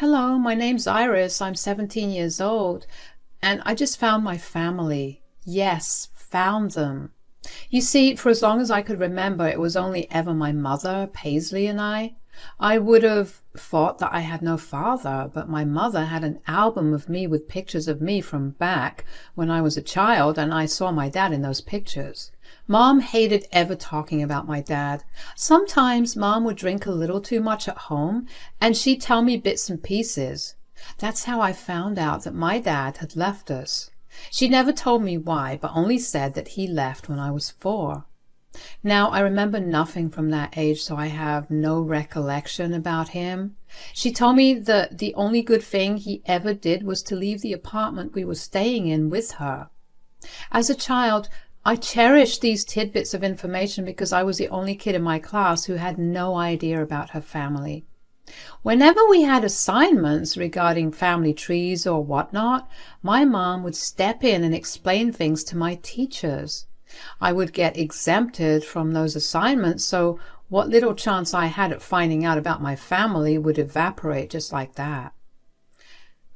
Hello, my name's Iris. I'm 17 years old, and I just found my family. Yes, found them. You see, for as long as I could remember, it was only ever my mother, Paisley, and I. I would have thought that I had no father, but my mother had an album of me with pictures of me from back when I was a child, and I saw my dad in those pictures. Mom hated ever talking about my dad. Sometimes Mom would drink a little too much at home, and she'd tell me bits and pieces. That's how I found out that my dad had left us. She never told me why, but only said that he left when I was 4. Now, I remember nothing from that age, so I have no recollection about him. She told me that the only good thing he ever did was to leave the apartment we were staying in with her. As a child, I cherished these tidbits of information because I was the only kid in my class who had no idea about her family. Whenever we had assignments regarding family trees or whatnot, my mom would step in and explain things to my teachers. I would get exempted from those assignments, so what little chance I had at finding out about my family would evaporate just like that.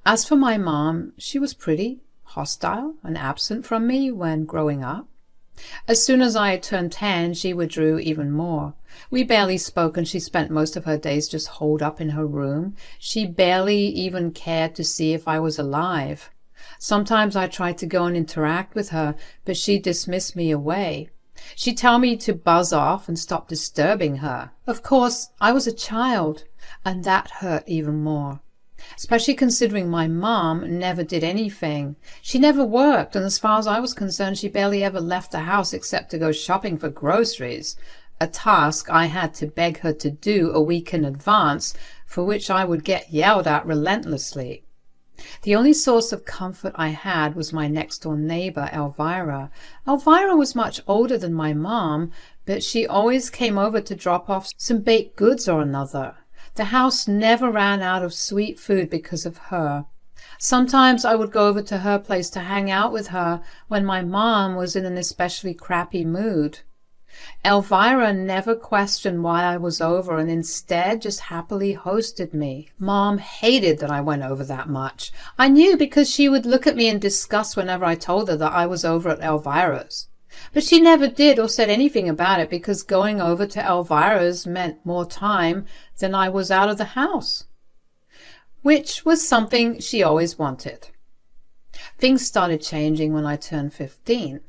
As for my mom, she was pretty hostile and absent from me when growing up. As soon as I turned 10, she withdrew even more. We barely spoke, and she spent most of her days just holed up in her room. She barely even cared to see if I was alive. Sometimes I tried to go and interact with her, but she dismissed me away. She'd tell me to buzz off and stop disturbing her. Of course, I was a child, and that hurt even more. Especially considering my mom never did anything. She never worked, and as far as I was concerned, she barely ever left the house except to go shopping for groceries, a task I had to beg her to do a week in advance, for which I would get yelled at relentlessly. The only source of comfort I had was my next-door neighbor, Elvira. Elvira was much older than my mom, but she always came over to drop off some baked goods or another. The house never ran out of sweet food because of her. Sometimes I would go over to her place to hang out with her when my mom was in an especially crappy mood. Elvira never questioned why I was over and instead just happily hosted me. Mom hated that I went over that much. I knew because she would look at me in disgust whenever I told her that I was over at Elvira's. But she never did or said anything about it because going over to Elvira's meant more time than I was out of the house, which was something she always wanted. Things started changing when I turned 15.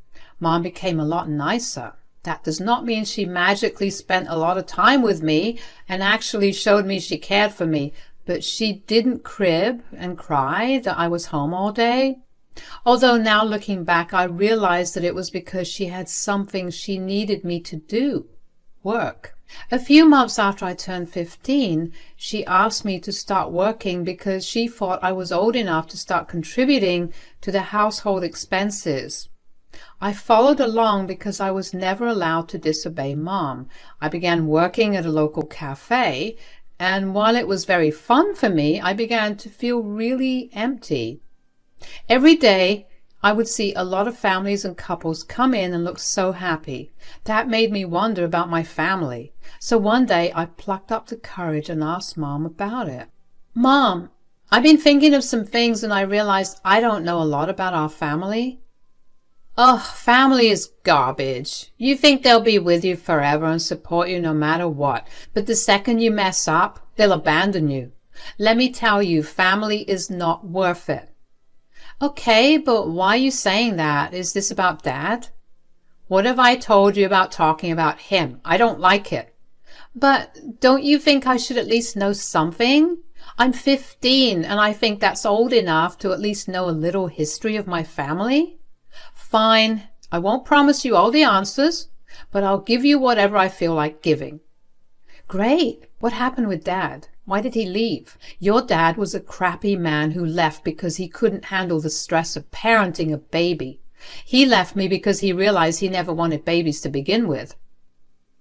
Mom became a lot nicer. That does not mean she magically spent a lot of time with me and actually showed me she cared for me, but she didn't crib and cry that I was home all day. Although now looking back, I realized that it was because she had something she needed me to do, work. A few months after I turned 15, she asked me to start working because she thought I was old enough to start contributing to the household expenses. I followed along because I was never allowed to disobey Mom. I began working at a local cafe, and while it was very fun for me, I began to feel really empty. Every day, I would see a lot of families and couples come in and look so happy. That made me wonder about my family. So one day, I plucked up the courage and asked Mom about it. Mom, I've been thinking of some things and I realized I don't know a lot about our family. Ugh, family is garbage. You think they'll be with you forever and support you no matter what, but the second you mess up, they'll abandon you. Let me tell you, family is not worth it. Okay, but why are you saying that? Is this about Dad? What have I told you about talking about him? I don't like it. But don't you think I should at least know something? I'm 15, and I think that's old enough to at least know a little history of my family. Fine, I won't promise you all the answers, but I'll give you whatever I feel like giving. Great. What happened with Dad? Why did he leave? Your dad was a crappy man who left because he couldn't handle the stress of parenting a baby. He left me because he realized he never wanted babies to begin with.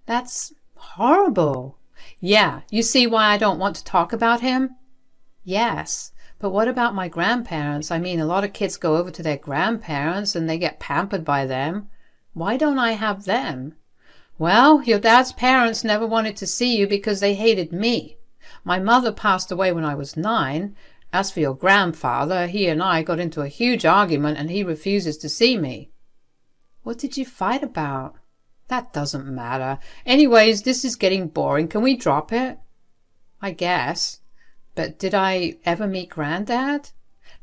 That's horrible. Yeah, you see why I don't want to talk about him? Yes. But what about my grandparents? I mean, a lot of kids go over to their grandparents and they get pampered by them. Why don't I have them? Well, your dad's parents never wanted to see you because they hated me. My mother passed away when I was 9. As for your grandfather, he and I got into a huge argument and he refuses to see me." "What did you fight about?" "That doesn't matter. Anyways, this is getting boring. Can we drop it?" "I guess. But did I ever meet Granddad?"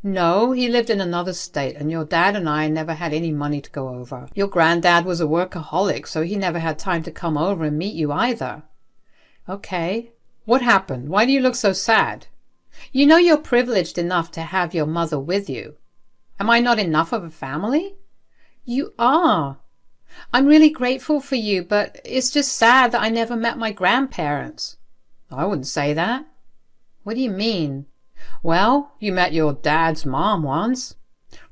"No, he lived in another state, and your dad and I never had any money to go over. Your granddad was a workaholic, so he never had time to come over and meet you either." "Okay. What happened? Why do you look so sad?" "You know you're privileged enough to have your mother with you. Am I not enough of a family?" "You are. I'm really grateful for you, but it's just sad that I never met my grandparents." "I wouldn't say that." "What do you mean?" "Well, you met your dad's mom once."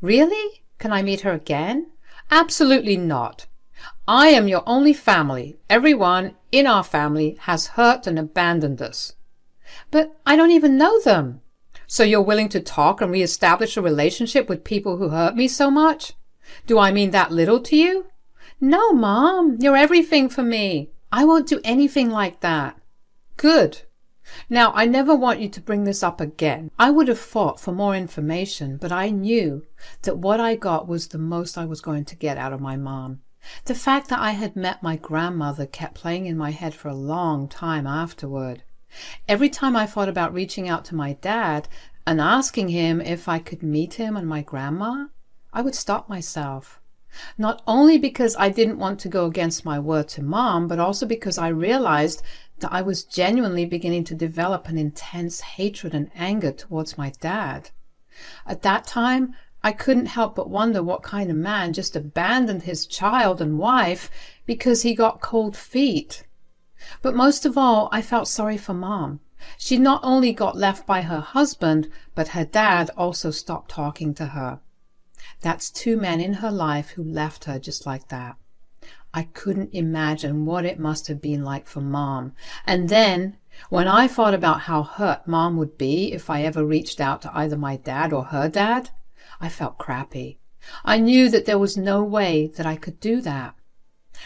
"Really? Can I meet her again?" "Absolutely not. I am your only family. Everyone in our family has hurt and abandoned us." "But I don't even know them." "So you're willing to talk and reestablish a relationship with people who hurt me so much? Do I mean that little to you?" "No, Mom, you're everything for me. I won't do anything like that." "Good. Now, I never want you to bring this up again." I would have fought for more information, but I knew that what I got was the most I was going to get out of my mom. The fact that I had met my grandmother kept playing in my head for a long time afterward. Every time I thought about reaching out to my dad and asking him if I could meet him and my grandma, I would stop myself. Not only because I didn't want to go against my word to Mom, but also because I realized that I was genuinely beginning to develop an intense hatred and anger towards my dad. At that time, I couldn't help but wonder what kind of man just abandoned his child and wife because he got cold feet. But most of all, I felt sorry for Mom. She not only got left by her husband, but her dad also stopped talking to her. That's 2 men in her life who left her just like that. I couldn't imagine what it must have been like for Mom. And then, when I thought about how hurt Mom would be if I ever reached out to either my dad or her dad, I felt crappy. I knew that there was no way that I could do that.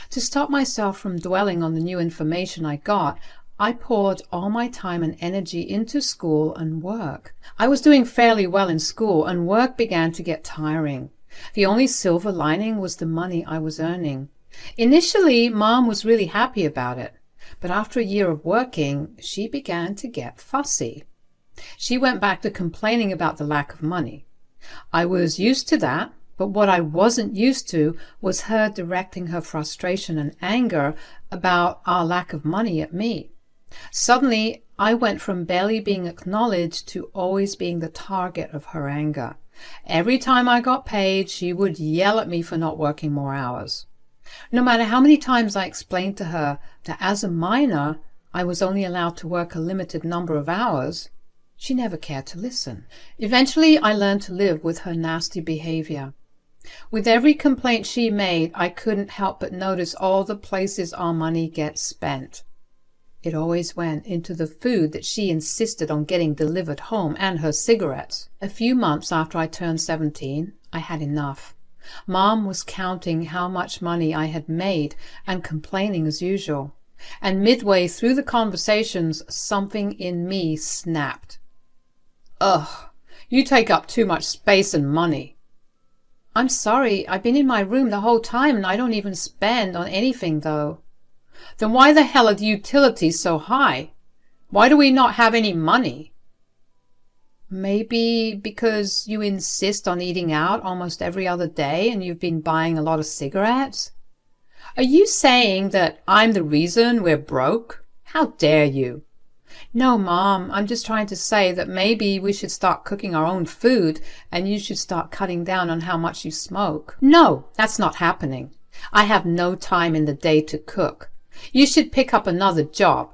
To stop myself from dwelling on the new information I got, I poured all my time and energy into school and work. I was doing fairly well in school, and work began to get tiring. The only silver lining was the money I was earning. Initially, Mom was really happy about it, but after a year of working, she began to get fussy. She went back to complaining about the lack of money. I was used to that, but what I wasn't used to was her directing her frustration and anger about our lack of money at me. Suddenly, I went from barely being acknowledged to always being the target of her anger. Every time I got paid, she would yell at me for not working more hours. No matter how many times I explained to her that as a minor, I was only allowed to work a limited number of hours, she never cared to listen. Eventually, I learned to live with her nasty behavior. With every complaint she made, I couldn't help but notice all the places our money gets spent. It always went into the food that she insisted on getting delivered home and her cigarettes. A few months after I turned 17, I had enough. Mom was counting how much money I had made and complaining as usual. And midway through the conversations, something in me snapped. "Ugh, you take up too much space and money." "I'm sorry, I've been in my room the whole time and I don't even spend on anything though." "Then why the hell are the utilities so high? Why do we not have any money?" "Maybe because you insist on eating out almost every other day and you've been buying a lot of cigarettes." "Are you saying that I'm the reason we're broke? How dare you?" "No, Mom, I'm just trying to say that maybe we should start cooking our own food and you should start cutting down on how much you smoke." "No, that's not happening. I have no time in the day to cook. You should pick up another job."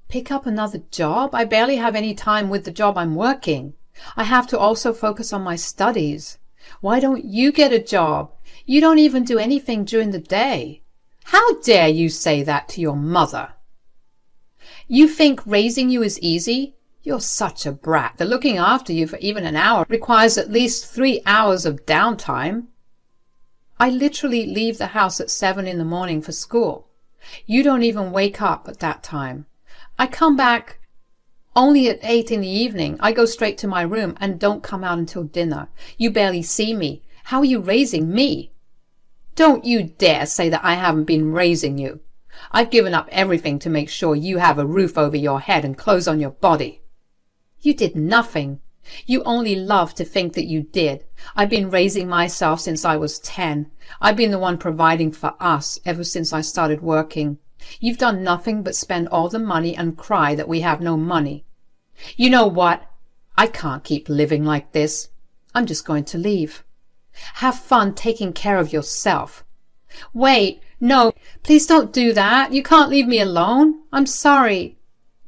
"Pick up another job? I barely have any time with the job I'm working. I have to also focus on my studies. Why don't you get a job? You don't even do anything during the day." "How dare you say that to your mother?" "You think raising you is easy? You're such a brat that looking after you for even an hour requires at least 3 hours of downtime. I literally leave the house at 7 in the morning for school. You don't even wake up at that time. I come back Only at 8 in the evening. I go straight to my room and don't come out until dinner. You barely see me. How are you raising me? Don't you dare say that I haven't been raising you. I've given up everything to make sure you have a roof over your head and clothes on your body. You did nothing. You only love to think that you did. I've been raising myself since I was 10. I've been the one providing for us ever since I started working. You've done nothing but spend all the money and cry that we have no money. You know what? I can't keep living like this. I'm just going to leave. Have fun taking care of yourself. Wait, no, please don't do that. You can't leave me alone. I'm sorry.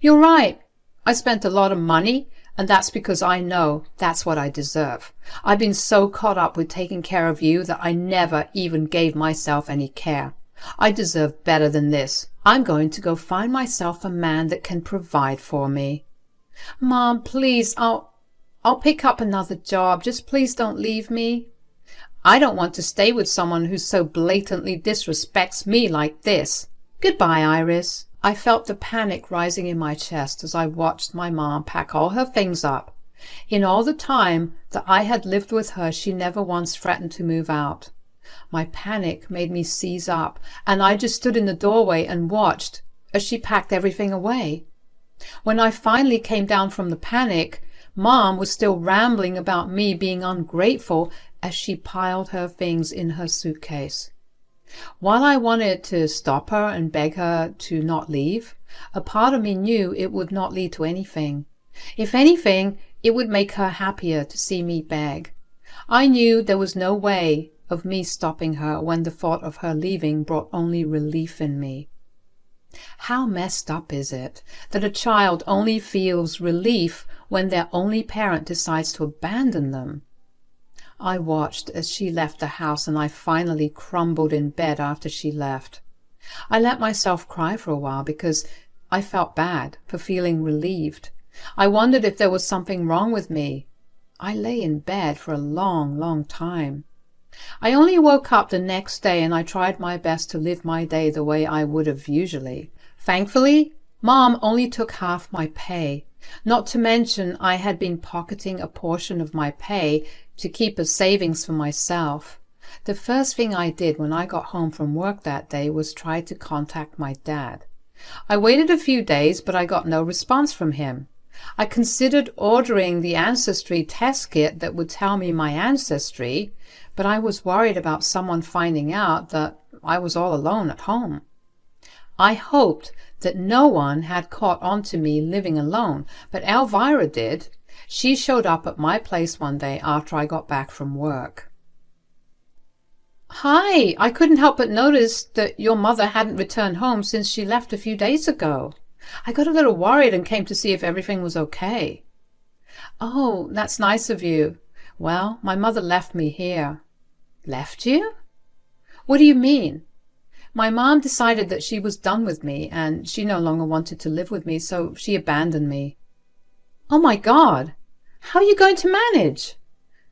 You're right. I spent a lot of money, and that's because I know that's what I deserve. I've been so caught up with taking care of you that I never even gave myself any care. I deserve better than this. I'm going to go find myself a man that can provide for me. Mom, please, I'll pick up another job. Just please don't leave me. I don't want to stay with someone who so blatantly disrespects me like this. Goodbye, Iris. I felt the panic rising in my chest as I watched my mom pack all her things up. In all the time that I had lived with her, she never once threatened to move out. My panic made me seize up, and I just stood in the doorway and watched as she packed everything away. When I finally came down from the panic, Mom was still rambling about me being ungrateful as she piled her things in her suitcase. While I wanted to stop her and beg her to not leave, a part of me knew it would not lead to anything. If anything, it would make her happier to see me beg. I knew there was no way of me stopping her when the thought of her leaving brought only relief in me. How messed up is it that a child only feels relief when their only parent decides to abandon them? I watched as she left the house, and I finally crumbled in bed after she left. I let myself cry for a while because I felt bad for feeling relieved. I wondered if there was something wrong with me. I lay in bed for a long, long time. I only woke up the next day, and I tried my best to live my day the way I would have usually. Thankfully, Mom only took half my pay. Not to mention I had been pocketing a portion of my pay to keep as savings for myself. The first thing I did when I got home from work that day was try to contact my dad. I waited a few days, but I got no response from him. I considered ordering the ancestry test kit that would tell me my ancestry, but I was worried about someone finding out that I was all alone at home. I hoped that no one had caught on to me living alone, but Elvira did. She showed up at my place one day after I got back from work. "Hi, I couldn't help but notice that your mother hadn't returned home since she left a few days ago. I got a little worried and came to see if everything was okay." "Oh, that's nice of you. Well, my mother left me here." "Left you? What do you mean?" "My mom decided that she was done with me and she no longer wanted to live with me, so she abandoned me." "Oh my God! How are you going to manage?"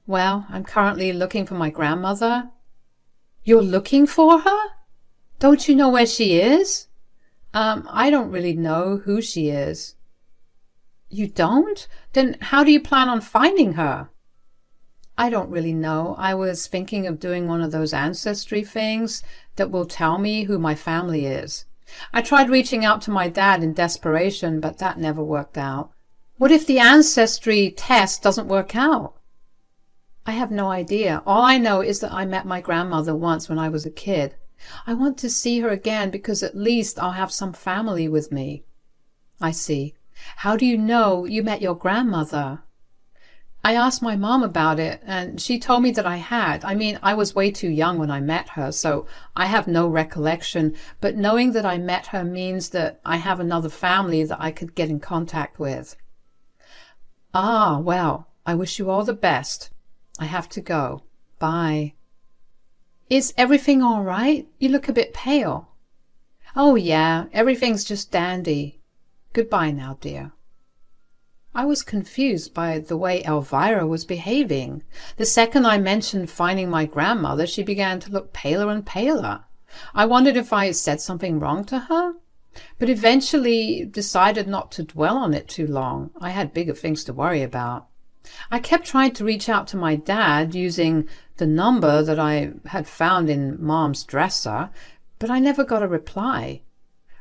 "Well, I'm currently looking for my grandmother." "You're looking for her? Don't you know where she is?" I don't really know who she is." "You don't? Then how do you plan on finding her?" "I don't really know. I was thinking of doing one of those ancestry things that will tell me who my family is. I tried reaching out to my dad in desperation, but that never worked out." "What if the ancestry test doesn't work out?" "I have no idea. All I know is that I met my grandmother once when I was a kid. I want to see her again because at least I'll have some family with me." "I see. How do you know you met your grandmother?" "I asked my mom about it, and she told me that I had. I mean, I was way too young when I met her, so I have no recollection, but knowing that I met her means that I have another family that I could get in contact with." "Ah, well, I wish you all the best. I have to go. Bye." "Is everything all right? You look a bit pale." "Oh, yeah, everything's just dandy. Goodbye now, dear." I was confused by the way Elvira was behaving. The second I mentioned finding my grandmother, she began to look paler and paler. I wondered if I had said something wrong to her. but eventually decided not to dwell on it too long. I had bigger things to worry about. I kept trying to reach out to my dad using the number that I had found in Mom's dresser, but I never got a reply.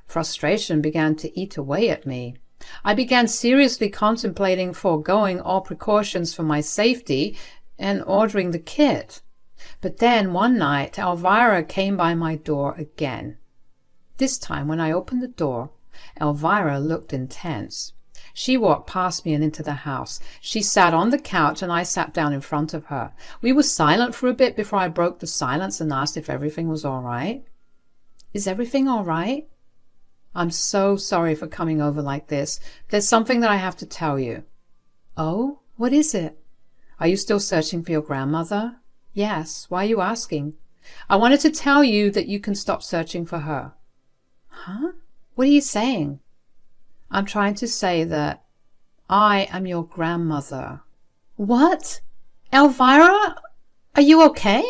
Frustration began to eat away at me. I began seriously contemplating foregoing all precautions for my safety and ordering the kit. But then one night Elvira came by my door again. This time when I opened the door, Elvira looked intense. She walked past me and into the house. She sat on the couch and I sat down in front of her. We were silent for a bit before I broke the silence and asked if everything was all right. Is everything all right? I'm so sorry for coming over like this. There's something that I have to tell you. Oh, what is it? Are you still searching for your grandmother? Yes. Why are you asking? I wanted to tell you that you can stop searching for her. Huh? What are you saying? I'm trying to say that I am your grandmother. What? Elvira? Are you okay?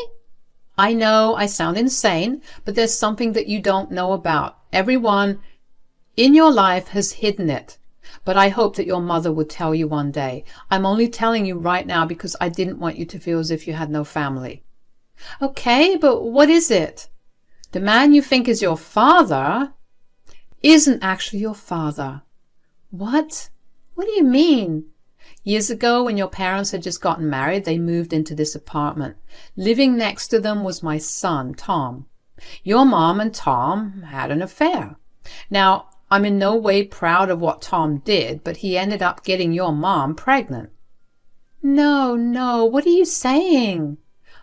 I know I sound insane, but there's something that you don't know about. Everyone in your life has hidden it, but I hope that your mother would tell you one day. I'm only telling you right now because I didn't want you to feel as if you had no family. Okay, but what is it? The man you think is your father isn't actually your father. What? What do you mean? Years ago, when your parents had just gotten married, they moved into this apartment. Living next to them was my son, Tom. Your mom and Tom had an affair. Now, I'm in no way proud of what Tom did, but he ended up getting your mom pregnant. No, what are you saying?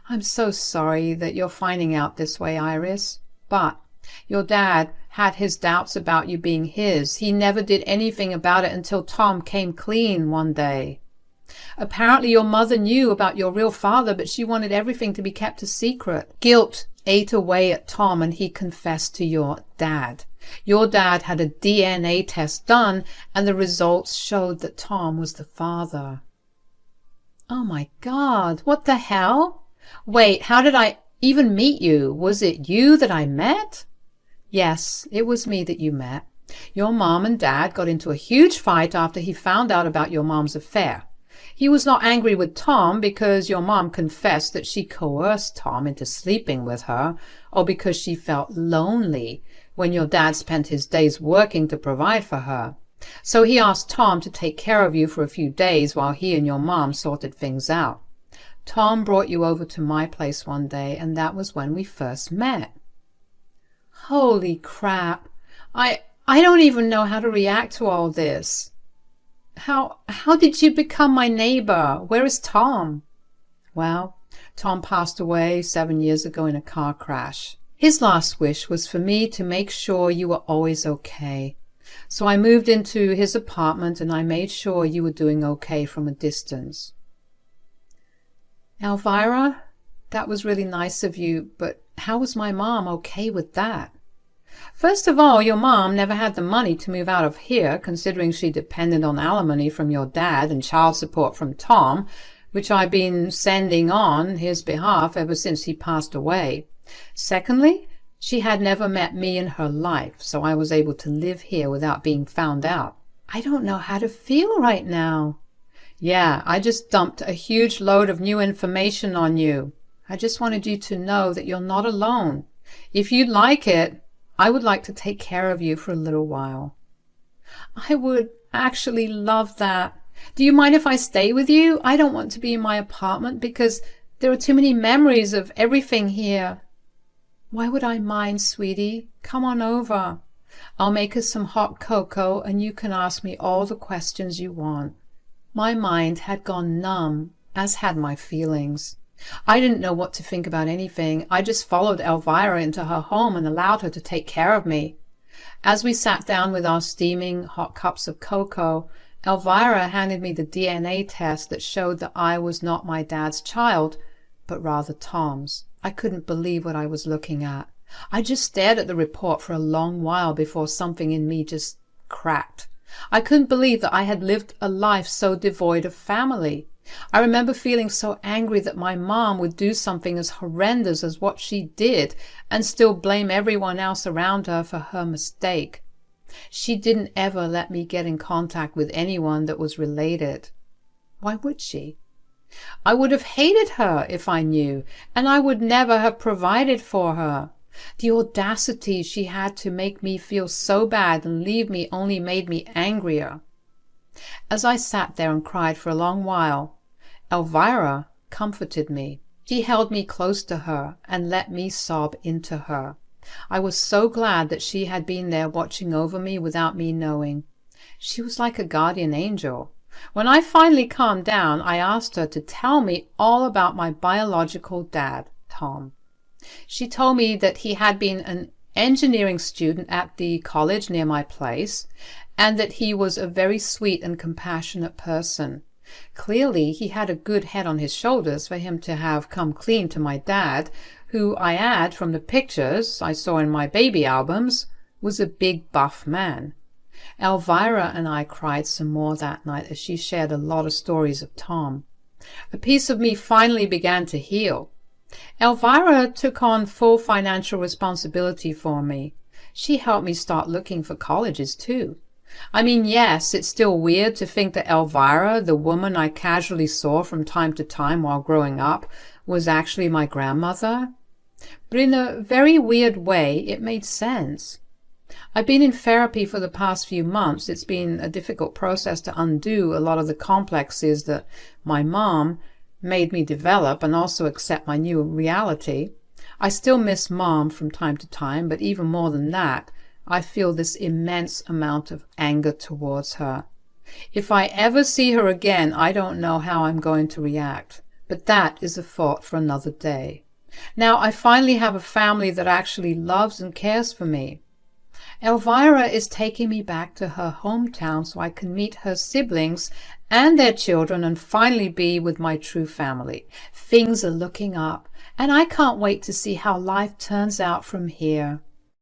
I'm so sorry that you're finding out this way, Iris, but your dad had his doubts about you being his. He never did anything about it until Tom came clean one day. Apparently your mother knew about your real father, but she wanted everything to be kept a secret. Guilt ate away at Tom and he confessed to your dad. Your dad had a DNA test done and the results showed that Tom was the father. Oh my God, what the hell? Wait, how did I even meet you? Was it you that I met? Yes, it was me that you met. Your mom and dad got into a huge fight after he found out about your mom's affair. He was not angry with Tom because your mom confessed that she coerced Tom into sleeping with her, or because she felt lonely when your dad spent his days working to provide for her. So he asked Tom to take care of you for a few days while he and your mom sorted things out. Tom brought you over to my place one day, and that was when we first met. Holy crap. I don't even know how to react to all this. How did you become my neighbor? Where is Tom? Well, Tom passed away 7 years ago in a car crash. His last wish was for me to make sure you were always okay. So I moved into his apartment and I made sure you were doing okay from a distance. Elvira, that was really nice of you, but how was my mom okay with that? First of all, your mom never had the money to move out of here, considering she depended on alimony from your dad and child support from Tom, which I've been sending on his behalf ever since he passed away. Secondly, she had never met me in her life, so I was able to live here without being found out. I don't know how to feel right now. Yeah, I just dumped a huge load of new information on you. I just wanted you to know that you're not alone. If you'd like it, I would like to take care of you for a little while. I would actually love that. Do you mind if I stay with you? I don't want to be in my apartment because there are too many memories of everything here. Why would I mind, sweetie? Come on over. I'll make us some hot cocoa and you can ask me all the questions you want. My mind had gone numb, as had my feelings. I didn't know what to think about anything. I just followed Elvira into her home and allowed her to take care of me. As we sat down with our steaming hot cups of cocoa, Elvira handed me the DNA test that showed that I was not my dad's child, but rather Tom's. I couldn't believe what I was looking at. I just stared at the report for a long while before something in me just cracked. I couldn't believe that I had lived a life so devoid of family. I remember feeling so angry that my mom would do something as horrendous as what she did and still blame everyone else around her for her mistake. She didn't ever let me get in contact with anyone that was related. Why would she? I would have hated her if I knew, and I would never have provided for her. The audacity she had to make me feel so bad and leave me only made me angrier. As I sat there and cried for a long while, Elvira comforted me. She held me close to her and let me sob into her. I was so glad that she had been there watching over me without me knowing. She was like a guardian angel. When I finally calmed down, I asked her to tell me all about my biological dad, Tom. She told me that he had been an engineering student at the college near my place, and that he was a very sweet and compassionate person. Clearly, he had a good head on his shoulders for him to have come clean to my dad, who, I add, from the pictures I saw in my baby albums, was a big buff man. Elvira and I cried some more that night as she shared a lot of stories of Tom. A piece of me finally began to heal. Elvira took on full financial responsibility for me. She helped me start looking for colleges too. I mean, yes, it's still weird to think that Elvira, the woman I casually saw from time to time while growing up, was actually my grandmother. But in a very weird way, it made sense. I've been in therapy for the past few months. It's been a difficult process to undo a lot of the complexes that my mom made me develop and also accept my new reality. I still miss Mom from time to time, but even more than that, I feel this immense amount of anger towards her. If I ever see her again, I don't know how I'm going to react. But that is a thought for another day. Now I finally have a family that actually loves and cares for me. Elvira is taking me back to her hometown so I can meet her siblings and their children and finally be with my true family. Things are looking up, and I can't wait to see how life turns out from here.